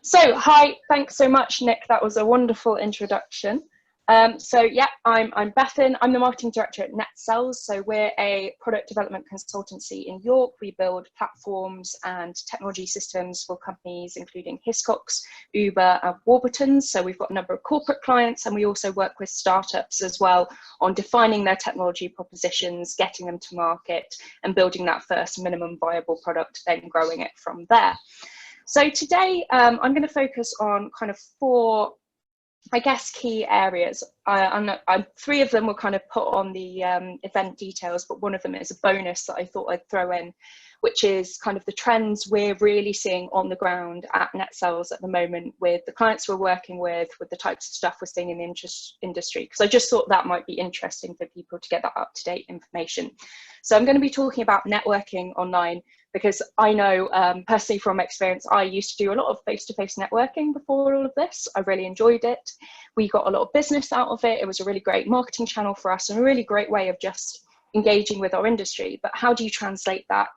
So, hi, thanks so much, Nick. That was a wonderful introduction. I'm Bethan. I'm the marketing director at Netsells. So we're a product development consultancy in York. We build platforms and technology systems for companies including Hiscox, Uber, and Warburton. So we've got a number of corporate clients, and we also work with startups as well on defining their technology propositions, getting them to market, and building that first minimum viable product, then growing it from there. So today I'm going to focus on kind of four, I guess, key areas. Three of them were kind of put on the event details, but one of them is a bonus that I thought I'd throw in, which is kind of the trends we're really seeing on the ground at Netsells at the moment with the clients we're working with the types of stuff we're seeing in the industry, because I just thought that might be interesting for people to get that up-to-date information. So I'm going to be talking about networking online, because I know personally from experience, I used to do a lot of face-to-face networking before all of this. I really enjoyed it. We got a lot of business out of it. It was a really great marketing channel for us and a really great way of just engaging with our industry. But how do you translate that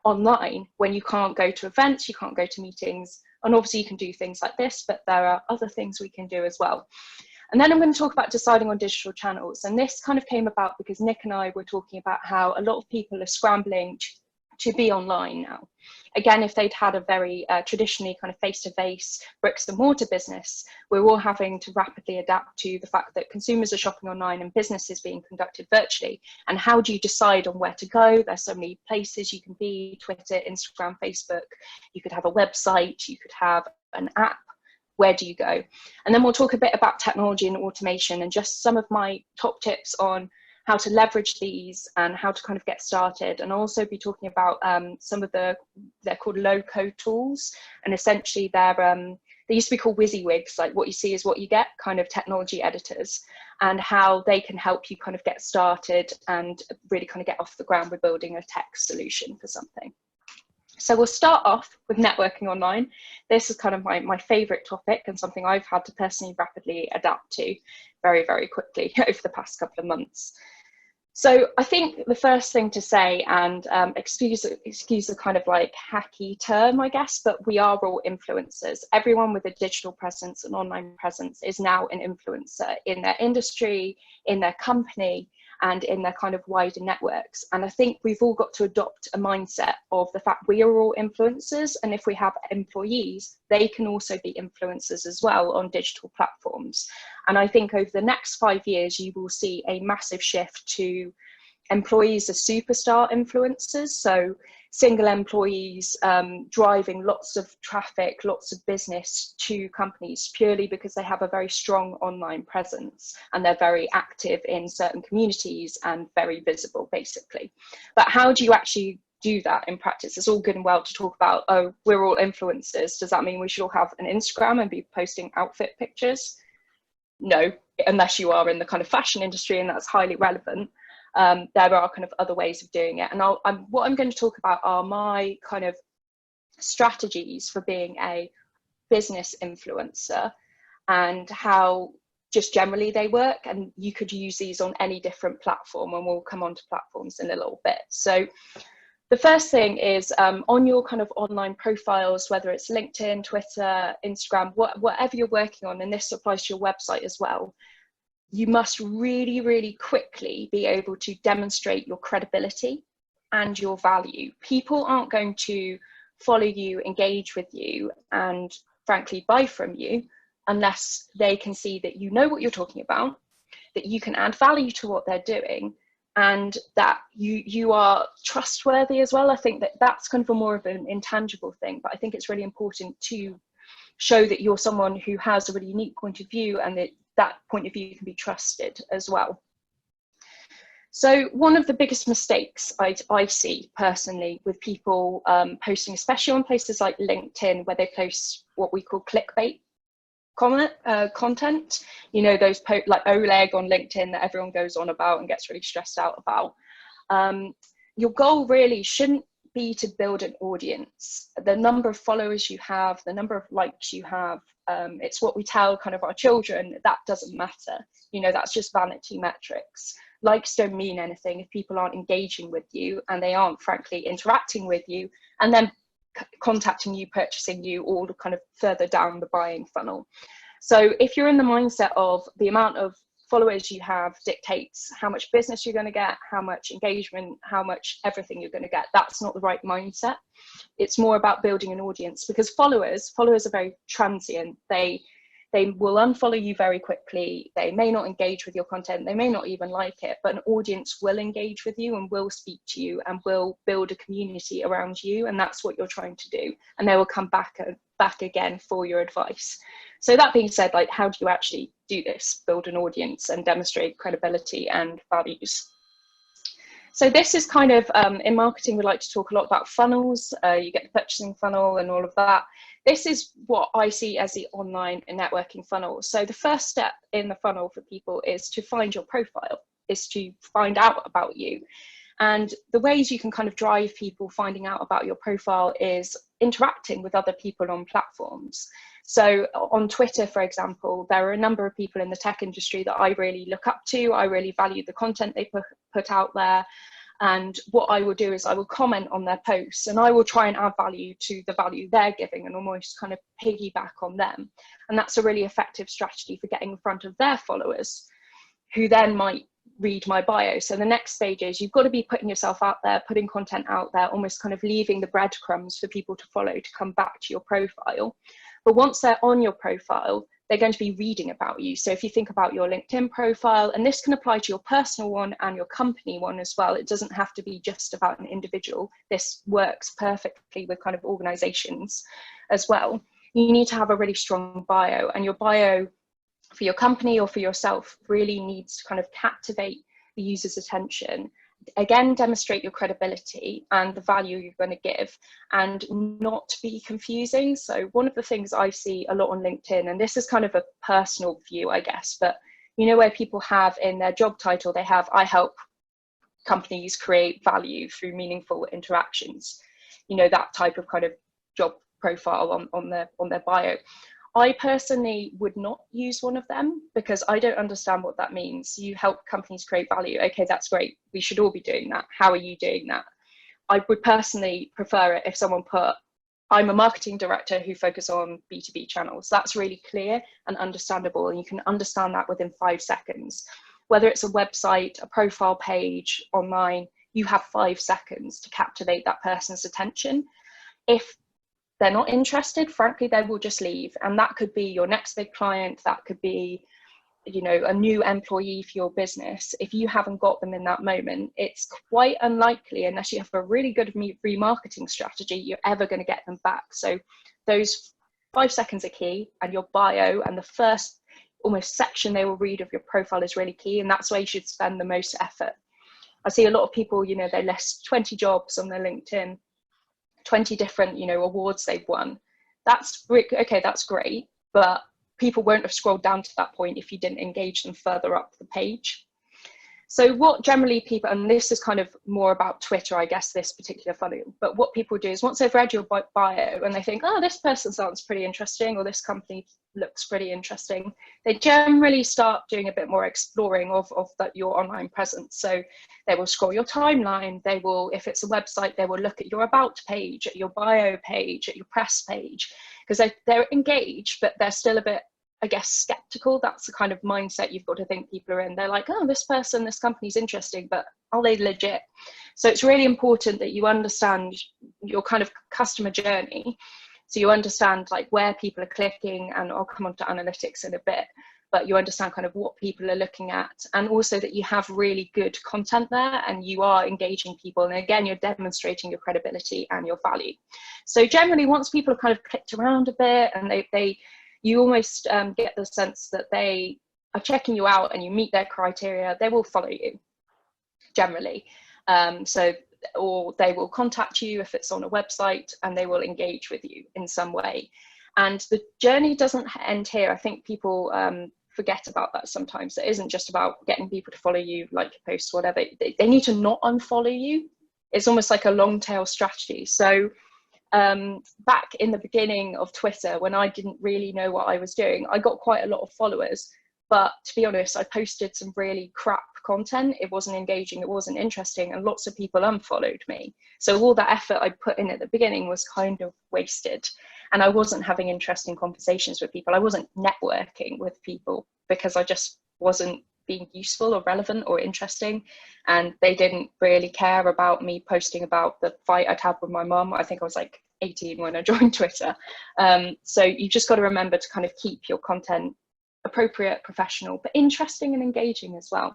online when you can't go to events, you can't go to meetings? And obviously you can do things like this, but there are other things we can do as well. And then I'm going to talk about deciding on digital channels. And this kind of came about because Nick and I were talking about how a lot of people are scrambling to be online now. Again, if they'd had a very traditionally kind of face-to-face bricks and mortar business, we're all having to rapidly adapt to the fact that consumers are shopping online and business is being conducted virtually. And how do you decide on where to go? There's so many places you can be: Twitter, Instagram, Facebook. You could have a website, you could have an app. Where do you go? And then we'll talk a bit about technology and automation and just some of my top tips on how to leverage these and how to kind of get started. And I'll also be talking about some of they're called low-code tools, and essentially they used to be called WYSIWYGs, like what you see is what you get, kind of technology editors, and how they can help you kind of get started and really kind of get off the ground with building a tech solution for something. So we'll start off with networking online. This is kind of my favorite topic and something I've had to personally rapidly adapt to very, very quickly over the past couple of months. So I think the first thing to say, and excuse the kind of like hacky term, I guess, but we are all influencers. Everyone with a digital presence and online presence is now an influencer in their industry, in their company, and in their kind of wider networks. And I think we've all got to adopt a mindset of the fact we are all influencers, and if we have employees, they can also be influencers as well on digital platforms. And I think over the next 5 years, you will see a massive shift to employees as superstar influencers. So single employees driving lots of traffic, lots of business to companies purely because they have a very strong online presence and they're very active in certain communities and very visible, basically. But how do you actually do that in practice? It's all good and well to talk about, oh, we're all influencers. Does that mean we should all have an Instagram and be posting outfit pictures? No, unless you are in the kind of fashion industry, and that's highly relevant. There are kind of other ways of doing it. And what I'm going to talk about are my kind of strategies for being a business influencer and how just generally they work. And you could use these on any different platform, and we'll come on to platforms in a little bit. So the first thing is on your kind of online profiles, whether it's LinkedIn, Twitter, Instagram, whatever you're working on, and this applies to your website as well, you must really, really quickly be able to demonstrate your credibility and your value. People aren't going to follow you, engage with you, and frankly buy from you unless they can see that you know what you're talking about, that you can add value to what they're doing, and that you are trustworthy as well. I think that's kind of a more of an intangible thing, but I think it's really important to show that you're someone who has a really unique point of view and that point of view can be trusted as well. So one of the biggest mistakes I see personally with people posting, especially on places like LinkedIn, where they post what we call clickbait content, you know, those like Oleg on LinkedIn that everyone goes on about and gets really stressed out about. Your goal really shouldn't be to build an audience. The number of followers you have, the number of likes you have, it's what we tell kind of our children, that doesn't matter. You know, that's just vanity metrics. Likes don't mean anything if people aren't engaging with you and they aren't frankly interacting with you. And then contacting you, purchasing you, all kind of further down the buying funnel. So if you're in the mindset of the amount of followers you have dictates how much business you're going to get, how much engagement, how much everything you're going to get, that's not the right mindset. It's more about building an audience, because followers are very transient. They will unfollow you very quickly. They may not engage with your content. They may not even like it, but an audience will engage with you and will speak to you and will build a community around you. And that's what you're trying to do. And they will come back again for your advice. So that being said, like, how do you actually do this? Build an audience and demonstrate credibility and values. So this is kind of, in marketing, we like to talk a lot about funnels. You get the purchasing funnel and all of that. This is what I see as the online networking funnel. So the first step in the funnel for people is to find your profile, is to find out about you. And the ways you can kind of drive people finding out about your profile is interacting with other people on platforms. So on Twitter, for example, there are a number of people in the tech industry that I really look up to. I really value the content they put out there. And what I will do is I will comment on their posts and I will try and add value to the value they're giving and almost kind of piggyback on them. And that's a really effective strategy for getting in front of their followers, who then might read my bio. So the next stage is you've got to be putting yourself out there, putting content out there, almost kind of leaving the breadcrumbs for people to follow to come back to your profile. But once they're on your profile, they're going to be reading about you. So if you think about your LinkedIn profile, and this can apply to your personal one and your company one as well, it doesn't have to be just about an individual. This works perfectly with kind of organizations as well. You need to have a really strong bio, and your bio for your company or for yourself really needs to kind of captivate the user's attention. Again, demonstrate your credibility and the value you're going to give, and not be confusing. So one of the things I see a lot on LinkedIn, and this is kind of a personal view, I guess, but you know, where people have in their job title, they have, I help companies create value through meaningful interactions, you know, that type of kind of job profile on their bio. I personally would not use one of them, because I don't understand what that means. You help companies create value. Okay, that's great. We should all be doing that. How are you doing that? I would personally prefer it if someone put, I'm a marketing director who focuses on B2B channels. That's really clear and understandable, and you can understand that within 5 seconds. Whether it's a website, a profile page online, you have 5 seconds to captivate that person's attention. If they're not interested, frankly, they will just leave. And that could be your next big client. That could be, you know, a new employee for your business. If you haven't got them in that moment, it's quite unlikely, unless you have a really good remarketing strategy, you're ever going to get them back. So those 5 seconds are key, and your bio and the first almost section they will read of your profile is really key. And that's where you should spend the most effort. I see a lot of people, you know, they list 20 jobs on their LinkedIn, 20 different, you know, awards they've won. That's okay, that's great, but people won't have scrolled down to that point if you didn't engage them further up the page. So what generally people, and this is kind of more about Twitter, I guess, this particular funnel, but what people do is once they've read your bio and they think, oh, this person sounds pretty interesting, or this company looks pretty interesting, they generally start doing a bit more exploring of your online presence. So they will scroll your timeline, they will, if it's a website, they will look at your about page, at your bio page, at your press page, because they're engaged, but they're still a bit, I guess, skeptical. That's the kind of mindset you've got to think people are in. They're like, oh, this person, this company's interesting, but are they legit? So it's really important that you understand your kind of customer journey. So you understand like where people are clicking, and I'll come on to analytics in a bit, but you understand kind of what people are looking at, and also that you have really good content there and you are engaging people. And again, you're demonstrating your credibility and your value. So generally, once people have kind of clicked around a bit and you almost get the sense that they are checking you out and you meet their criteria, they will follow you generally. Or they will contact you if it's on a website, and they will engage with you in some way. And the journey doesn't end here. I think people forget about that sometimes. It isn't just about getting people to follow you, like your posts, whatever. They need to not unfollow you. It's almost like a long tail strategy. So back in the beginning of Twitter, when I didn't really know what I was doing, I got quite a lot of followers, But to be honest, I posted some really crap content. It wasn't engaging, it wasn't interesting, and lots of people unfollowed me. So all that effort I put in at the beginning was kind of wasted. And I wasn't having interesting conversations with people. I wasn't networking with people because I just wasn't being useful or relevant or interesting. And they didn't really care about me posting about the fight I'd had with my mum. I think I was like 18 when I joined Twitter. So you just got to remember to kind of keep your content appropriate, professional, but interesting and engaging as well.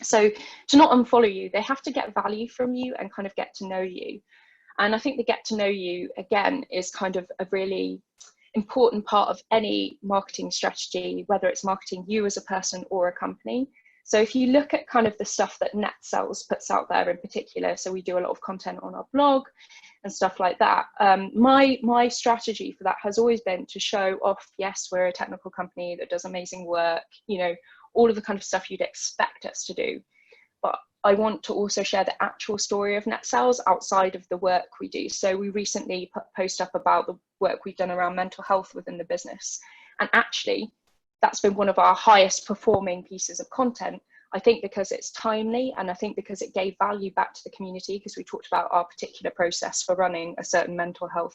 So to not unfollow you, they have to get value from you and kind of get to know you. And I think the get to know you, again, is kind of a really important part of any marketing strategy, whether it's marketing you as a person or a company. So if you look at kind of the stuff that Netsells puts out there in particular, so we do a lot of content on our blog and stuff like that. My strategy for that has always been to show off, yes, we're a technical company that does amazing work, you know, all of the kind of stuff you'd expect us to do. But I want to also share the actual story of Netsells outside of the work we do. So we recently put a post up about the work we've done around mental health within the business. And actually, that's been one of our highest performing pieces of content, I think, because it's timely, and I think because it gave value back to the community, because we talked about our particular process for running a certain mental health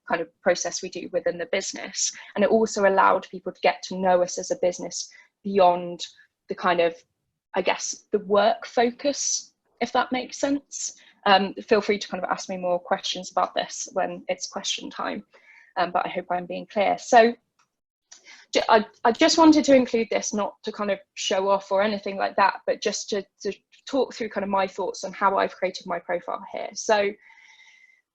kind of process we do within the business. And it also allowed people to get to know us as a business beyond the kind of, I guess, the work focus, if that makes sense. Feel free to kind of ask me more questions about this when it's question time, but I hope I'm being clear. So I just wanted to include this, not to kind of show off or anything like that, but just to talk through kind of my thoughts on how I've created my profile here. So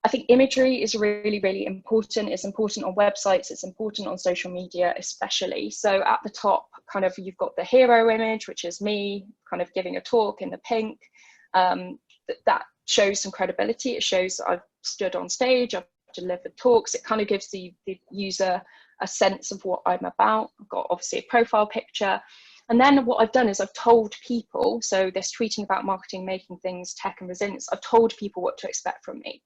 I think imagery is really, really important. It's important on websites, it's important on social media especially. So at the top, kind of, you've got the hero image, which is me kind of giving a talk in the pink. That shows some credibility. It shows that I've stood on stage, I've delivered talks. It kind of gives the user a sense of what I'm about. I've got obviously a profile picture. And then what I've done is I've told people, so this tweeting about marketing, making things tech and resilience, I've told people what to expect from me.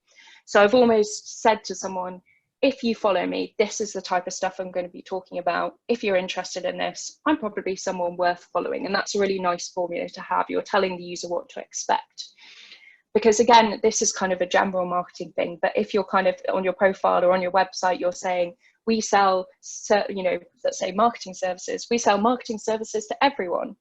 So I've almost said to someone, if you follow me, this is the type of stuff I'm going to be talking about. If you're interested in this, I'm probably someone worth following. And that's a really nice formula to have. You're telling the user what to expect. Because again, this is kind of a general marketing thing, but if you're kind of on your profile or on your website, you're saying, we sell, you know, let's say marketing services, we sell marketing services to everyone.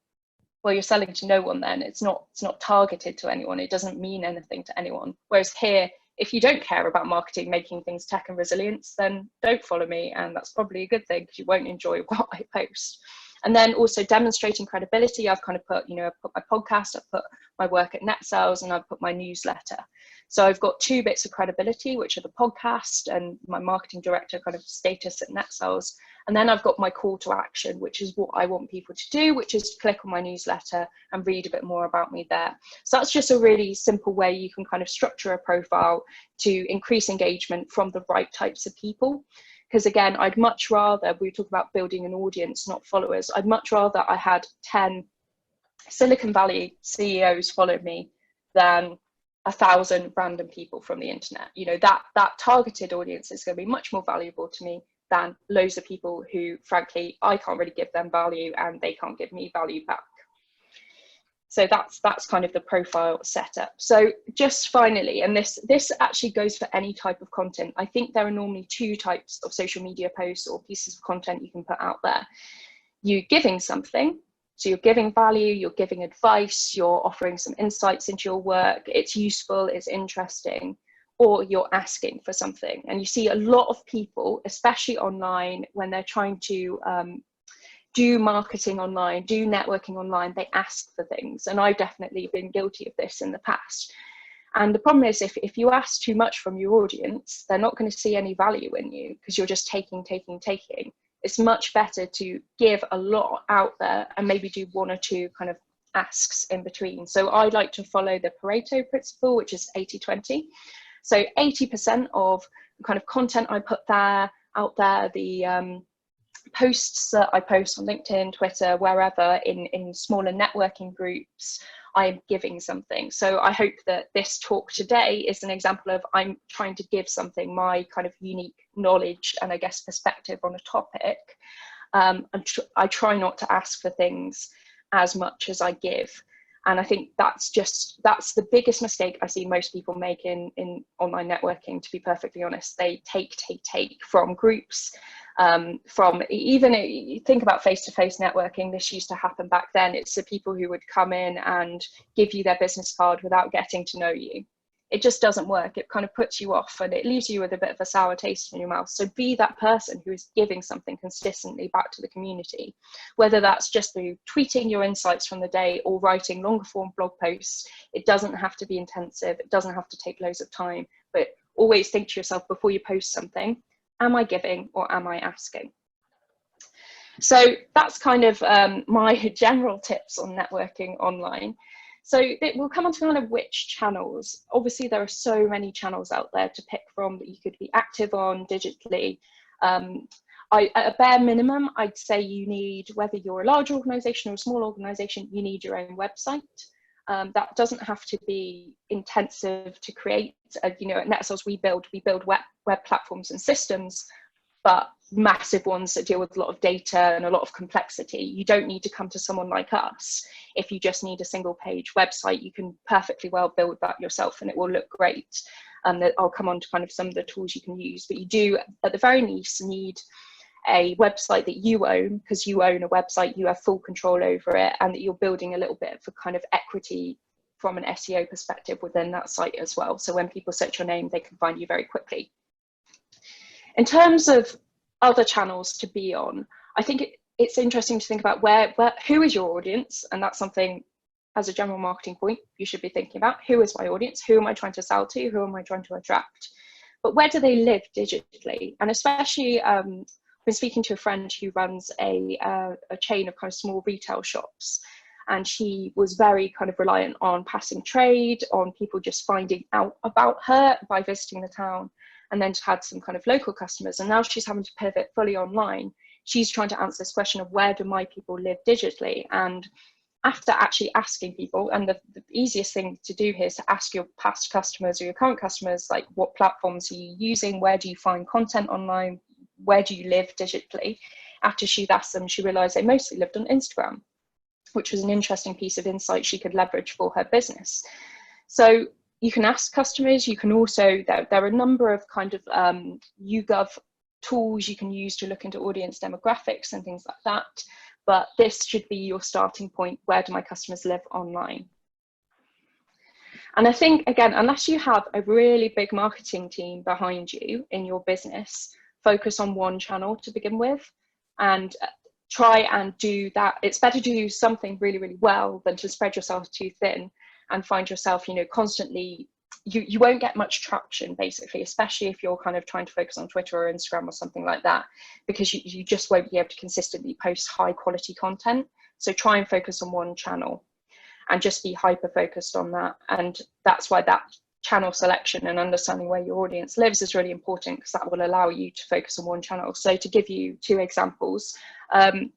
Well, you're selling to no one then. It's not targeted to anyone. It doesn't mean anything to anyone. Whereas here, if you don't care about marketing, making things tech and resilience, then don't follow me. And that's probably a good thing because you won't enjoy what I post. And then also demonstrating credibility. I've kind of put, you know, I've put my podcast, I've put my work at Netsells, and I've put my newsletter. So I've got two bits of credibility, which are the podcast and my marketing director kind of status at Netsells. And then I've got my call to action, which is what I want people to do, which is to click on my newsletter and read a bit more about me there. So that's just a really simple way you can kind of structure a profile to increase engagement from the right types of people. Because again, I'd much rather, we talk about building an audience, not followers. I'd much rather I had 10 Silicon Valley CEOs follow me than 1,000 random people from the internet. You know, that targeted audience is going to be much more valuable to me than loads of people who, frankly, I can't really give them value and they can't give me value back. So that's kind of the profile setup. So just finally, and this actually goes for any type of content. I think there are normally two types of social media posts or pieces of content you can put out there. You're giving something, so you're giving value, you're giving advice, you're offering some insights into your work, it's useful, it's interesting, or you're asking for something. And you see a lot of people, especially online, when they're trying to do marketing online, do networking online, they ask for things. And I've definitely been guilty of this in the past. And the problem is if you ask too much from your audience, they're not going to see any value in you because you're just taking. It's much better to give a lot out there and maybe do one or two kind of asks in between. So I like to follow the Pareto principle, which is 80-20. So 80% of the kind of content I put out there, the posts that I post on LinkedIn, Twitter, wherever, in smaller networking groups, I'm giving something. So I hope that this talk today is an example of I'm trying to give something, my kind of unique knowledge and I guess perspective on a topic. I try not to ask for things as much as I give. And I think that's the biggest mistake I see most people make in online networking, to be perfectly honest. They take from groups, from even, you think about face-to-face networking, this used to happen back then. It's the people who would come in and give you their business card without getting to know you. It just doesn't work. It kind of puts you off and it leaves you with a bit of a sour taste in your mouth. So be that person who is giving something consistently back to the community, whether that's just through tweeting your insights from the day or writing longer form blog posts. It doesn't have to be intensive. It doesn't have to take loads of time, but always think to yourself before you post something, am I giving or am I asking? So that's kind of my general tips on networking online. So we'll come on to kind of which channels. Obviously, there are so many channels out there to pick from that you could be active on digitally. At a bare minimum, I'd say you need, whether you're a large organization or a small organization, you need your own website. That doesn't have to be intensive to create. You know, at Netsells, we build web platforms and systems, but massive ones that deal with a lot of data and a lot of complexity. You don't need to come to someone like us. If you just need a single page website, you can perfectly well build that yourself and it will look great. I'll come on to kind of some of the tools you can use, but you do at the very least need a website that you own, because you own a website, you have full control over it, and that you're building a little bit of a kind of equity from an SEO perspective within that site as well. So when people search your name, they can find you very quickly. In terms of other channels to be on, I think it's interesting to think about who is your audience, and that's something as a general marketing point you should be thinking about. Who is my audience? Who am I trying to sell to? Who am I trying to attract? But where do they live digitally? And especially, I've been speaking to a friend who runs a chain of kind of small retail shops, and she was very kind of reliant on passing trade, on people just finding out about her by visiting the town, and then had some kind of local customers. And now she's having to pivot fully online. She's trying to answer this question of where do my people live digitally? And after actually asking people, and the easiest thing to do here is to ask your past customers or your current customers, like, what platforms are you using? Where do you find content online? Where do you live digitally? After she'd asked them, she realized they mostly lived on Instagram, which was an interesting piece of insight she could leverage for her business. So you can ask customers. You can also, there are a number of kind of YouGov tools you can use to look into audience demographics and things like that. But this should be your starting point. Where do my customers live online? And I think, again, unless you have a really big marketing team behind you in your business, focus on one channel to begin with and try and do that. It's better to do something really, really well than to spread yourself too thin and find yourself, you know, constantly, you won't get much traction, basically, especially if you're kind of trying to focus on Twitter or Instagram or something like that, because you just won't be able to consistently post high quality content. So try and focus on one channel and just be hyper focused on that. And that's why that channel selection and understanding where your audience lives is really important, because that will allow you to focus on one channel. So to give you two examples,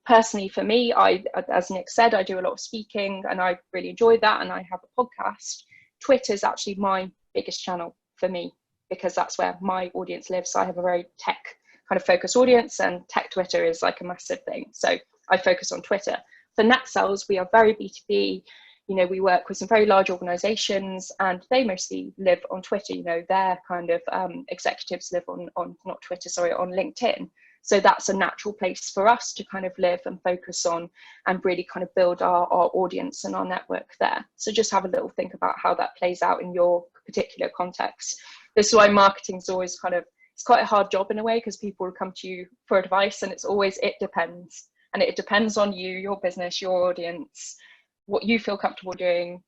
personally for me, as Nick said, I do a lot of speaking and I really enjoy that, and I have a podcast. Twitter is actually my biggest channel for me because that's where my audience lives. So I have a very tech kind of focused audience, and tech Twitter is like a massive thing. So I focus on Twitter. For Netsells, we are very B2B. You know, we work with some very large organizations and they mostly live on Twitter. You know, their kind of executives live on not Twitter, sorry, on LinkedIn. So that's a natural place for us to kind of live and focus on and really kind of build our audience and our network there. So just have a little think about how that plays out in your particular context. This is why marketing is always kind of, it's quite a hard job in a way, because people will come to you for advice and it's always, it depends. And it depends on you, your business, your audience, what you feel comfortable doing,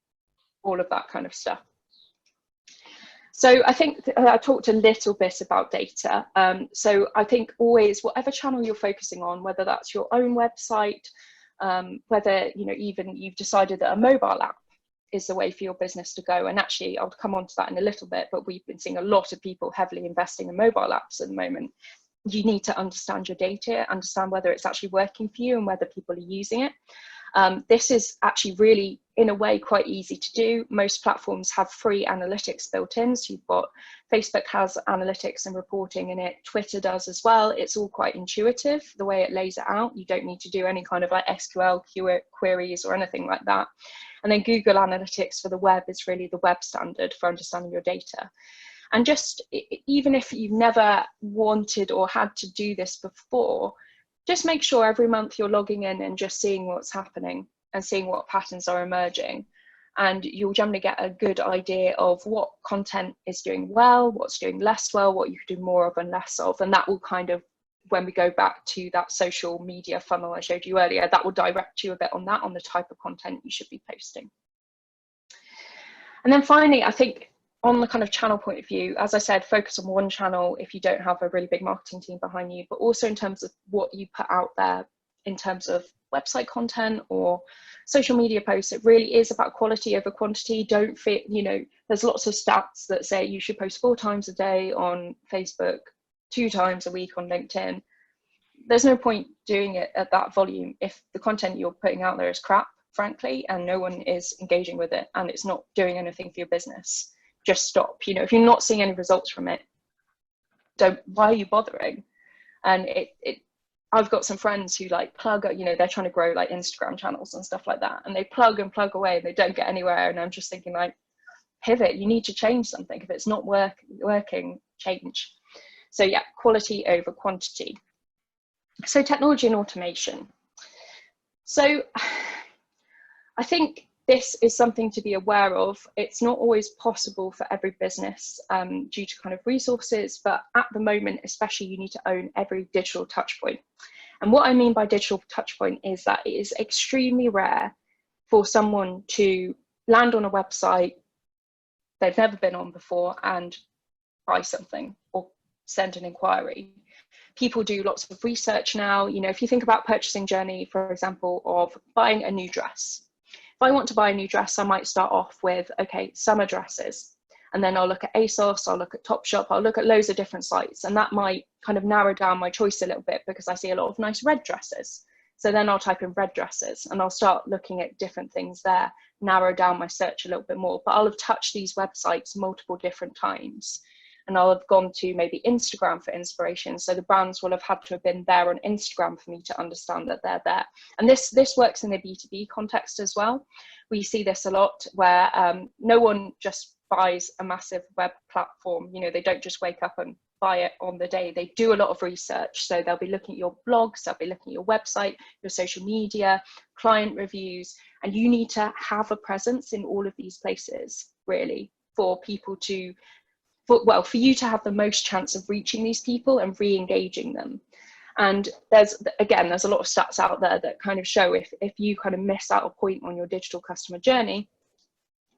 all of that kind of stuff. So I think I talked a little bit about data. So I think always, whatever channel you're focusing on, whether that's your own website, whether, you know, even you've decided that a mobile app is the way for your business to go. And actually, I'll come on to that in a little bit, but we've been seeing a lot of people heavily investing in mobile apps at the moment. You need to understand your data, understand whether it's actually working for you and whether people are using it. This is actually really, in a way, quite easy to do. Most platforms have free analytics built in. So you've got Facebook has analytics and reporting in it. Twitter does as well. It's all quite intuitive, the way it lays it out. You don't need to do any kind of like SQL queries or anything like that. And then Google Analytics for the web is really the web standard for understanding your data. And just even if you've never wanted or had to do this before, just make sure every month you're logging in and just seeing what's happening and seeing what patterns are emerging. And you'll generally get a good idea of what content is doing well, what's doing less well, what you could do more of and less of. And that will kind of, when we go back to that social media funnel I showed you earlier, that will direct you a bit on that, on the type of content you should be posting. And then finally, I think on the kind of channel point of view, as I said, focus on one channel if you don't have a really big marketing team behind you, but also in terms of what you put out there in terms of website content or social media posts. It really is about quality over quantity. Don't fit, you know, there's lots of stats that say you should post 4 times a day on Facebook, 2 times a week on LinkedIn. There's no point doing it at that volume if the content you're putting out there is crap, frankly, and no one is engaging with it and it's not doing anything for your business. Just stop. You know, if you're not seeing any results from it, why are you bothering? And I've got some friends who like plug, you know, they're trying to grow like Instagram channels and stuff like that, and they plug and plug away and they don't get anywhere. And I'm just thinking, like, pivot. You need to change something. If it's not working, change. So yeah, quality over quantity. So technology and automation. So I think this is something to be aware of. It's not always possible for every business due to kind of resources, but at the moment, especially, you need to own every digital touch point. And what I mean by digital touch point is that it is extremely rare for someone to land on a website they've never been on before and buy something or send an inquiry. People do lots of research now. You know, if you think about purchasing journey, for example, of buying a new dress. If I want to buy a new dress, I might start off with, okay, summer dresses. And then I'll look at ASOS, I'll look at Topshop, I'll look at loads of different sites. And that might kind of narrow down my choice a little bit because I see a lot of nice red dresses. So then I'll type in red dresses and I'll start looking at different things there, narrow down my search a little bit more. But I'll have touched these websites multiple different times. And I'll have gone to maybe Instagram for inspiration. So the brands will have had to have been there on Instagram for me to understand that they're there. And this works in the B2B context as well. We see this a lot where no one just buys a massive web platform. You know, they don't just wake up and buy it on the day. They do a lot of research. So they'll be looking at your blogs, they'll be looking at your website, your social media, client reviews, and you need to have a presence in all of these places, really, for people to, for you to have the most chance of reaching these people and re-engaging them. And there's a lot of stats out there that kind of show if you kind of miss out a point on your digital customer journey,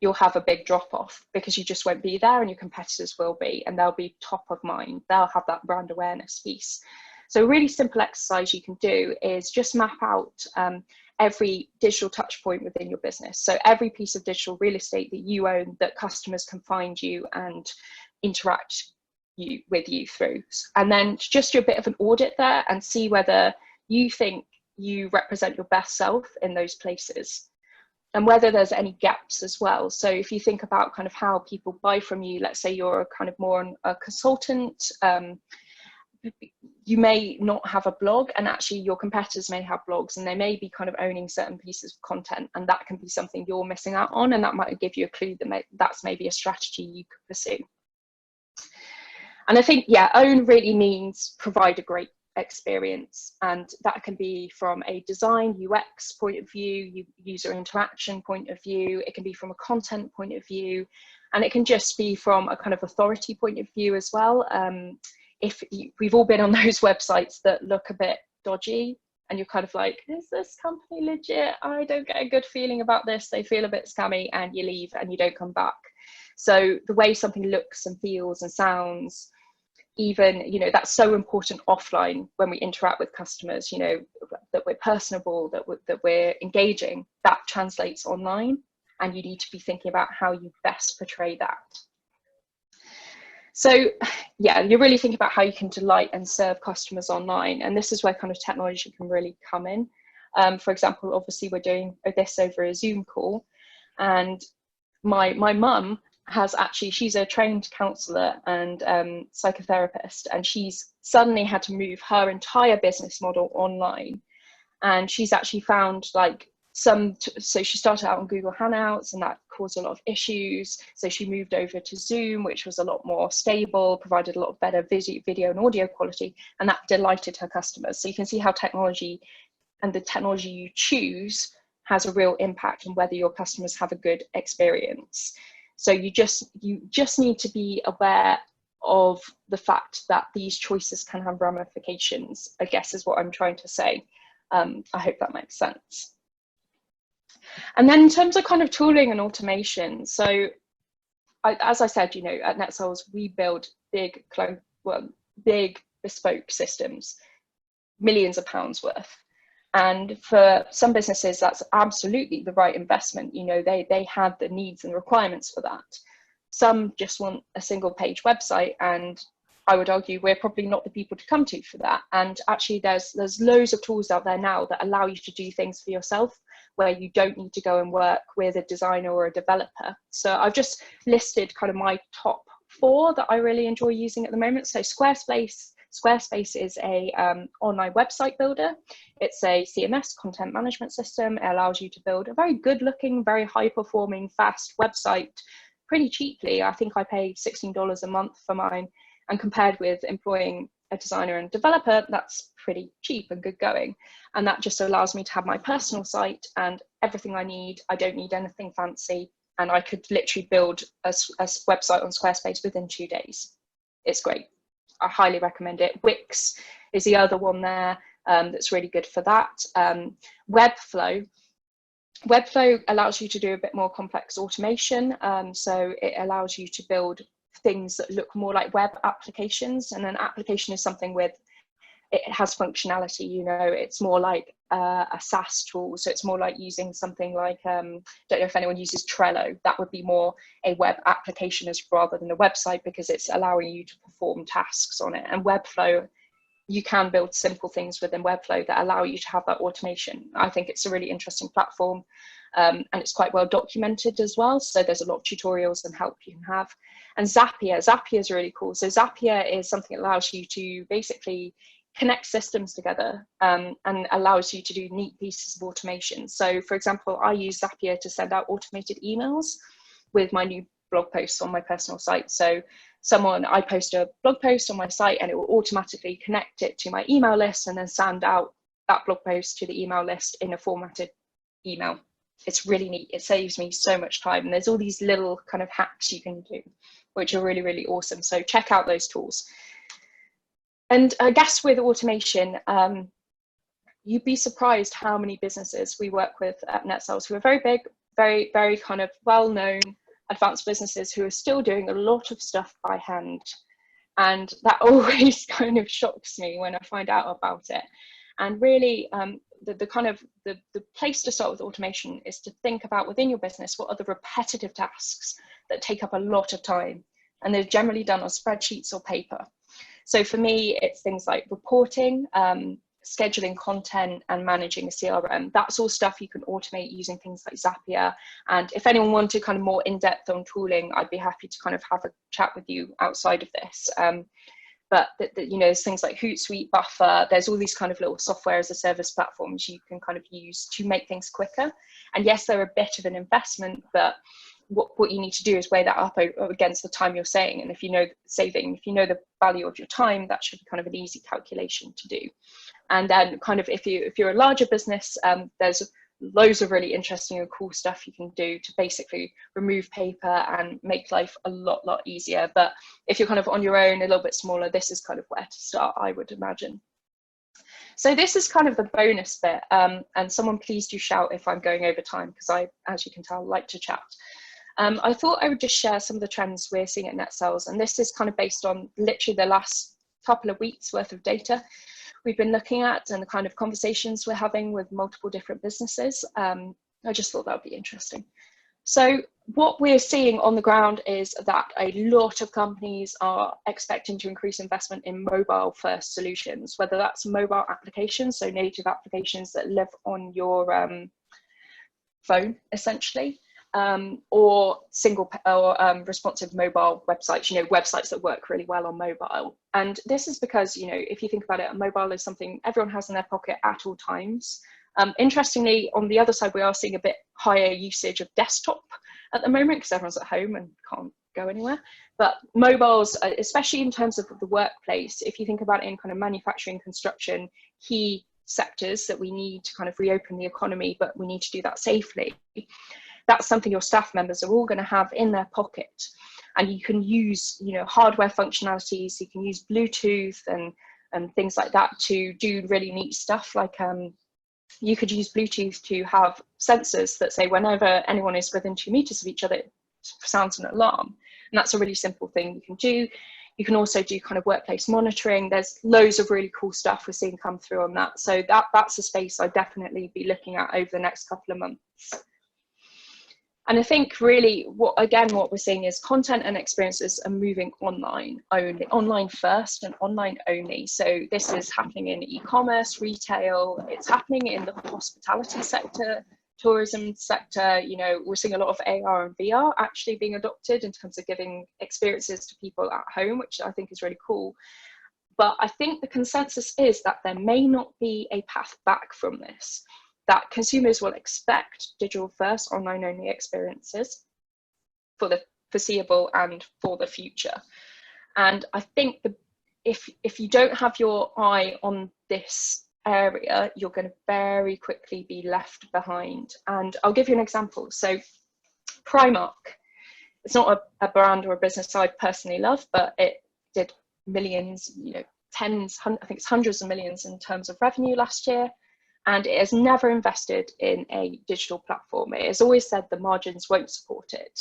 you'll have a big drop off because you just won't be there and your competitors will be, and they'll be top of mind. They'll have that brand awareness piece. So a really simple exercise you can do is just map out every digital touch point within your business. So every piece of digital real estate that you own that customers can find you and interact with you through, and then just do a bit of an audit there and see whether you think you represent your best self in those places and whether there's any gaps as well. So if you think about kind of how people buy from you, let's say you're a kind of more a consultant, you may not have a blog, and actually your competitors may have blogs and they may be kind of owning certain pieces of content, and that can be something you're missing out on, and that might give you a clue that that's maybe a strategy you could pursue. And I think, yeah, own really means provide a great experience, and that can be from a design UX point of view, user interaction point of view, it can be from a content point of view, and it can just be from a kind of authority point of view as well. We've all been on those websites that look a bit dodgy and you're kind of like, is this company legit? I don't get a good feeling about this. They feel a bit scammy, and you leave and you don't come back. So the way something looks and feels and sounds, even, you know, that's so important offline when we interact with customers, you know, that we're personable, that we're engaging, that translates online, and you need to be thinking about how you best portray that. So yeah, you're really thinking about how you can delight and serve customers online, and this is where kind of technology can really come in. For example, obviously we're doing this over a Zoom call, and my mum has actually, she's a trained counsellor and psychotherapist, and she's suddenly had to move her entire business model online. And she's actually found like so she started out on Google Hangouts, and that caused a lot of issues. So she moved over to Zoom, which was a lot more stable, provided a lot better video and audio quality, and that delighted her customers. So you can see how technology and the technology you choose has a real impact on whether your customers have a good experience. So you just need to be aware of the fact that these choices can have ramifications, I guess is what I'm trying to say. I hope that makes sense. And then in terms of kind of tooling and automation, so as I said, you know, at Netsells, we build big bespoke systems, millions of pounds worth. And for some businesses, that's absolutely the right investment. You know, they have the needs and requirements for that. Some just want a single page website, and I would argue we're probably not the people to come to for that. And actually there's loads of tools out there now that allow you to do things for yourself, where you don't need to go and work with a designer or a developer. So I've just listed kind of my top 4 that I really enjoy using at the moment. So Squarespace is a online website builder. It's a CMS, content management system. It allows you to build a very good looking, very high performing, fast website pretty cheaply. I think I pay $16 a month for mine. And compared with employing a designer and developer, that's pretty cheap and good going. And that just allows me to have my personal site and everything I need. I don't need anything fancy. And I could literally build a website on Squarespace within 2 days. It's great. I highly recommend it. Wix is the other one there that's really good for that. Webflow allows you to do a bit more complex automation. So it allows you to build things that look more like web applications, and an application is something with, it has functionality, you know, it's more like a SaaS tool. So it's more like using something like, don't know if anyone uses Trello, that would be more a web application as rather than a website, because it's allowing you to perform tasks on it. And Webflow, you can build simple things within Webflow that allow you to have that automation. I think it's a really interesting platform, and it's quite well documented as well. So there's a lot of tutorials and help you can have. And Zapier is really cool. So Zapier is something that allows you to basically connect systems together, and allows you to do neat pieces of automation. So for example, I use Zapier to send out automated emails with my new blog posts on my personal site. So I post a blog post on my site and it will automatically connect it to my email list and then send out that blog post to the email list in a formatted email. It's really neat. It saves me so much time. And there's all these little kind of hacks you can do, which are really, really awesome. So check out those tools. And I guess with automation, you'd be surprised how many businesses we work with at Netsells who are very big, very, very kind of well-known advanced businesses who are still doing a lot of stuff by hand. And that always kind of shocks me when I find out about it. And really, the place to start with automation is to think about within your business, what are the repetitive tasks that take up a lot of time? And they're generally done on spreadsheets or paper. So for me, it's things like reporting, scheduling content, and managing a CRM. That's all stuff you can automate using things like Zapier. And if anyone wanted kind of more in-depth on tooling, I'd be happy to kind of have a chat with you outside of this. But you know, there's things like Hootsuite, Buffer, there's all these kind of little software as a service platforms you can kind of use to make things quicker. And yes, they're a bit of an investment, but what you need to do is weigh that up against the time you're saving. And if you know the value of your time, that should be kind of an easy calculation to do. And then kind of if you're a larger business, there's loads of really interesting and cool stuff you can do to basically remove paper and make life a lot easier. But if you're kind of on your own, a little bit smaller, this is kind of where to start, I would imagine. So this is kind of the bonus bit, and someone please do shout if I'm going over time, because I, as you can tell, like to chat. I thought I would just share some of the trends we're seeing at Netsells, and this is kind of based on literally the last couple of weeks worth of data we've been looking at and the kind of conversations we're having with multiple different businesses. I just thought that would be interesting. So what we're seeing on the ground is that a lot of companies are expecting to increase investment in mobile first solutions, whether that's mobile applications, so native applications that live on your phone essentially, or responsive mobile websites, websites that work really well on mobile. And this is because, if you think about it, mobile is something everyone has in their pocket at all times. Interestingly, on the other side, we are seeing a bit higher usage of desktop at the moment because everyone's at home and can't go anywhere. But mobiles, especially in terms of the workplace, if you think about it in kind of manufacturing, construction, key sectors that we need to kind of reopen the economy, but we need to do that safely. That's something your staff members are all going to have in their pocket. And you can use, hardware functionalities, you can use Bluetooth and things like that to do really neat stuff like you could use Bluetooth to have sensors that say whenever anyone is within 2 meters of each other, it sounds an alarm. And that's a really simple thing you can do. You can also do kind of workplace monitoring. There's loads of really cool stuff we're seeing come through on that. So that's a space I'd definitely be looking at over the next couple of months. And I think really what we're seeing is content and experiences are moving online only, online first and online only. So this is happening in e-commerce, retail, it's happening in the hospitality sector, tourism sector. We're seeing a lot of AR and VR actually being adopted in terms of giving experiences to people at home, which I think is really cool. But I think the consensus is that there may not be a path back from this, that consumers will expect digital first, online only experiences for the foreseeable and for the future. And I think if you don't have your eye on this area, you're going to very quickly be left behind. And I'll give you an example. So Primark, it's not a brand or a business I personally love, but it did millions, I think it's hundreds of millions in terms of revenue last year. And it has never invested in a digital platform. It has always said the margins won't support it.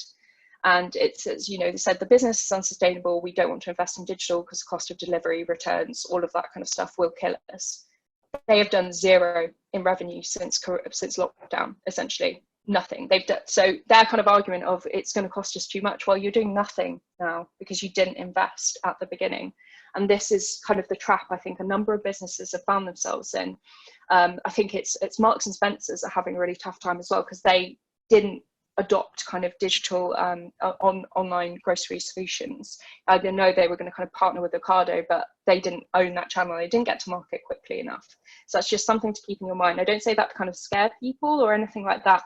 And it says, they said the business is unsustainable. We don't want to invest in digital because the cost of delivery, returns, all of that kind of stuff will kill us. They have done zero in revenue since lockdown, essentially nothing. So their kind of argument of it's going to cost us too much. Well, you're doing nothing now because you didn't invest at the beginning. And this is kind of the trap I think a number of businesses have found themselves in. I think it's Marks and Spencer's are having a really tough time as well because they didn't adopt kind of digital online grocery solutions. I didn't know they were going to kind of partner with Ocado, but they didn't own that channel. They didn't get to market quickly enough. So that's just something to keep in your mind. I don't say that to kind of scare people or anything like that.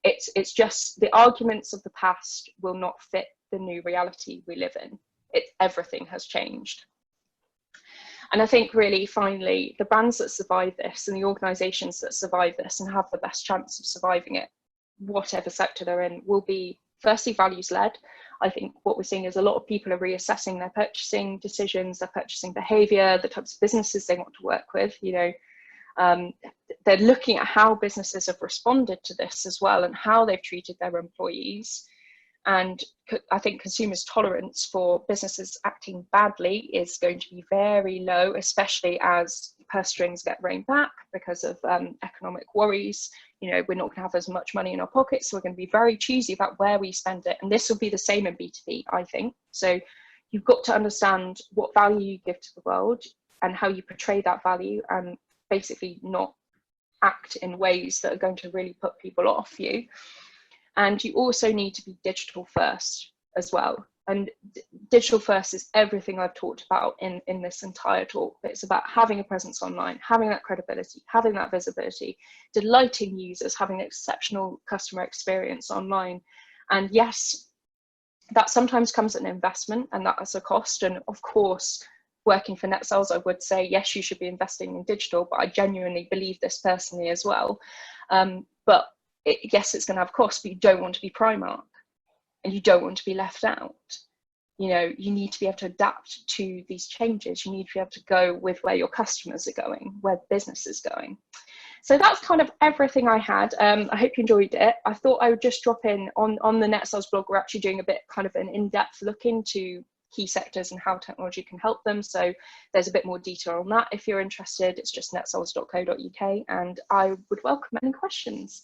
It's just the arguments of the past will not fit the new reality we live in. Everything has changed. And I think really, finally, the brands that survive this and the organisations that survive this and have the best chance of surviving it, whatever sector they're in, will be firstly values-led. I think what we're seeing is a lot of people are reassessing their purchasing decisions, their purchasing behaviour, the types of businesses they want to work with. They're looking at how businesses have responded to this as well and how they've treated their employees. And I think consumers' tolerance for businesses acting badly is going to be very low, especially as purse strings get reined back because of economic worries. We're not going to have as much money in our pockets, so we're going to be very choosy about where we spend it. And this will be the same in B2B, I think. So you've got to understand what value you give to the world and how you portray that value, and basically not act in ways that are going to really put people off you. And you also need to be digital first as well. And digital first is everything I've talked about in this entire talk. It's about having a presence online, having that credibility, having that visibility, delighting users, having an exceptional customer experience online. And yes, that sometimes comes at an investment and that's a cost. And of course, working for Netsells, I would say, yes, you should be investing in digital, but I genuinely believe this personally as well. Yes, it's going to have costs, but you don't want to be Primark and you don't want to be left out. You need to be able to adapt to these changes. You need to be able to go with where your customers are going, where the business is going. So that's kind of everything I had. I hope you enjoyed it. I thought I would just drop in on the Netsells blog. We're actually doing a bit kind of an in-depth look into key sectors and how technology can help them. So there's a bit more detail on that. If you're interested, it's just netsells.co.uk, and I would welcome any questions.